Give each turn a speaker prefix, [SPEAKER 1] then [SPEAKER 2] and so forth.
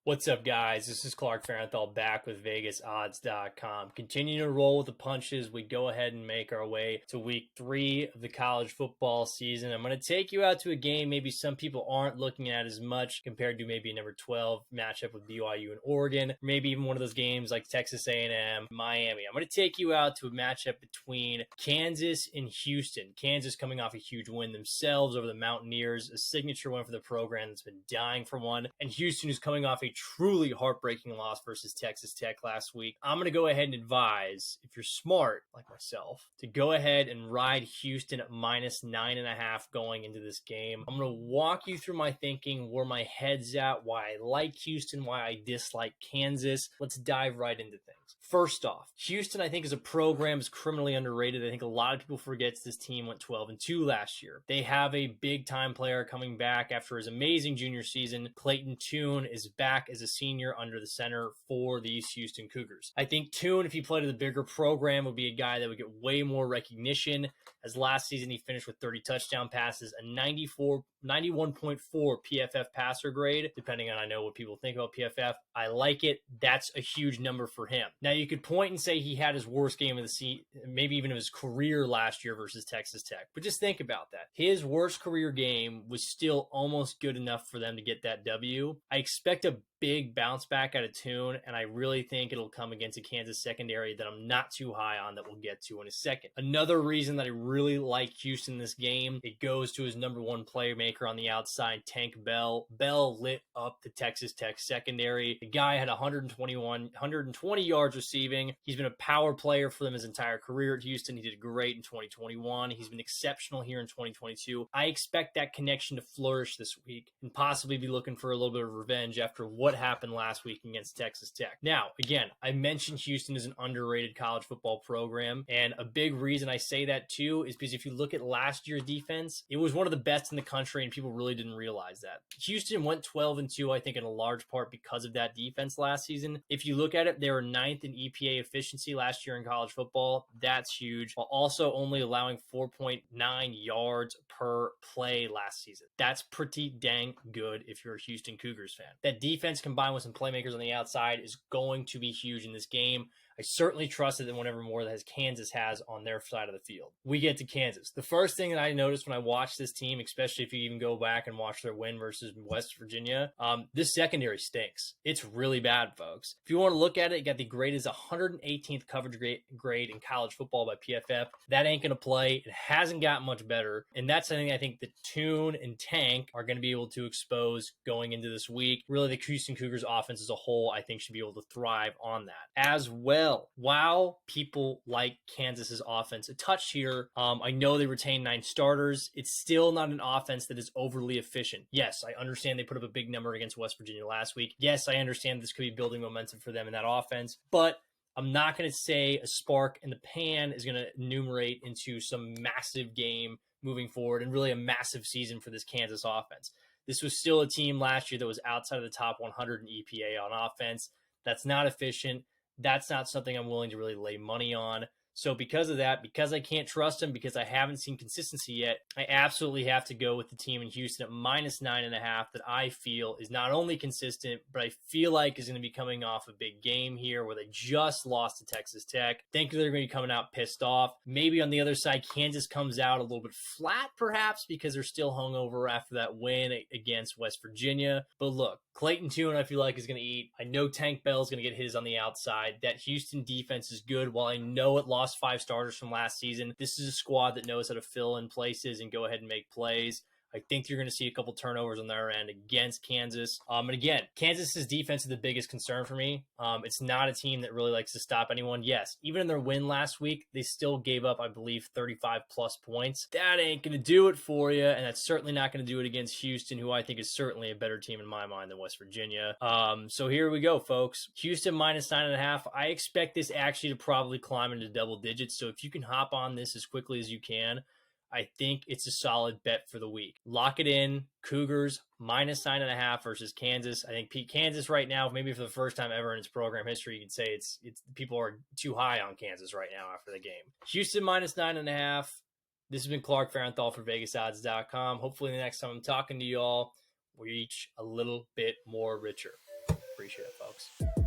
[SPEAKER 1] What's up, guys? This is Clark Fahrenthold back with VegasOdds.com. Continuing to roll with the punches, we go ahead and make our way to week 3 of the college football season. I'm going to take you out to a game maybe some people aren't looking at as much compared to maybe a number 12 matchup with BYU and Oregon, or maybe even one of those games like Texas A&M, Miami. I'm going to take you out to a matchup between Kansas and Houston. Kansas coming off a huge win themselves over the Mountaineers, a signature win for the program that's been dying for one, and Houston is coming off a truly heartbreaking loss versus Texas Tech last week. I'm going to go ahead and advise, if you're smart like myself, to go ahead and ride Houston at minus 9.5 going into this game. I'm going to walk you through my thinking, where my head's at, why I like Houston, why I dislike Kansas. Let's dive right into things. First off, Houston, I think, as a program is criminally underrated. I think a lot of people forget this team went 12-2 last year. They have a big-time player coming back after his amazing junior season. Clayton Tune is back as a senior under the center for the Houston Cougars. I think Tune, if he played at the bigger program, would be a guy that would get way more recognition, as last season he finished with 30 touchdown passes, a 91.4 PFF passer grade, depending on, I know what people think about PFF. I like it. That's a huge number for him. Now, you could point and say he had his worst game of the season, maybe even of his career last year versus Texas Tech. But just think about that. His worst career game was still almost good enough for them to get that W. I expect a big bounce back out of Tune, and I really think it'll come against a Kansas secondary that I'm not too high on, that we'll get to in a second. Another reason that I really like Houston in this game, it goes to his number one playmaker on the outside, Tank Bell. Bell lit up the Texas Tech secondary. The guy had 120 yards receiving. He's been a power player for them his entire career at Houston. He did great in 2021. He's been exceptional here in 2022. I expect that connection to flourish this week and possibly be looking for a little bit of revenge after what happened last week against Texas Tech. Now, again, I mentioned Houston is an underrated college football program, and a big reason I say that too is because if you look at last year's defense, it was one of the best in the country, and people really didn't realize that. Houston went 12-2, I think, in a large part because of that defense last season. If you look at it, they were 9th in EPA efficiency last year in college football. That's huge, while also only allowing 4.9 yards per play last season. That's pretty dang good if you're a Houston Cougars fan. That defense combined with some playmakers on the outside is going to be huge in this game. I certainly trust it than whatever more that Kansas has on their side of the field. We get to Kansas. The first thing that I noticed when I watched this team, especially if you even go back and watch their win versus West Virginia, this secondary stinks. It's really bad, folks. If you want to look at it, you got the grade is 118th coverage grade in college football by PFF. That ain't going to play. It hasn't gotten much better. And that's something I think that Tune and Tank are going to be able to expose going into this week. Really, the Houston Cougars offense as a whole, I think, should be able to thrive on that. As well, while people like Kansas's offense a touch here, I know they retain 9 starters. It's still not an offense that is overly efficient. Yes, I understand they put up a big number against West Virginia last week. Yes, I understand this could be building momentum for them in that offense, but I'm not going to say a spark in the pan is going to enumerate into some massive game moving forward and really a massive season for this Kansas offense. This was still a team last year that was outside of the top 100 in EPA on offense. That's not efficient. That's not something I'm willing to really lay money on. So because of that, because I can't trust him, because I haven't seen consistency yet, I absolutely have to go with the team in Houston at minus 9.5 that I feel is not only consistent, but I feel like is going to be coming off a big game here where they just lost to Texas Tech. Think they're going to be coming out pissed off. Maybe on the other side, Kansas comes out a little bit flat, perhaps, because they're still hungover after that win against West Virginia. But look, Clayton Tune, I feel like, is going to eat. I know Tank Bell is going to get his on the outside. That Houston defense is good. While I know it lost 5 starters from last season, this is a squad that knows how to fill in places and go ahead and make plays. I think you're going to see a couple turnovers on their end against Kansas. And again, Kansas's defense is the biggest concern for me. It's not a team that really likes to stop anyone. Yes, even in their win last week, they still gave up, I believe, 35-plus points. That ain't going to do it for you, and that's certainly not going to do it against Houston, who I think is certainly a better team in my mind than West Virginia. So here we go, folks. Houston minus 9.5. I expect this actually to probably climb into double digits, so if you can hop on this as quickly as you can, I think it's a solid bet for the week. Lock it in. Cougars minus 9.5 versus Kansas. I think Kansas right now, maybe for the first time ever in its program history, you could say it's people are too high on Kansas right now after the game. Houston minus 9.5. This has been Clark Fahrenthold for VegasOdds.com. Hopefully the next time I'm talking to y'all, we each a little bit more richer. Appreciate it, folks.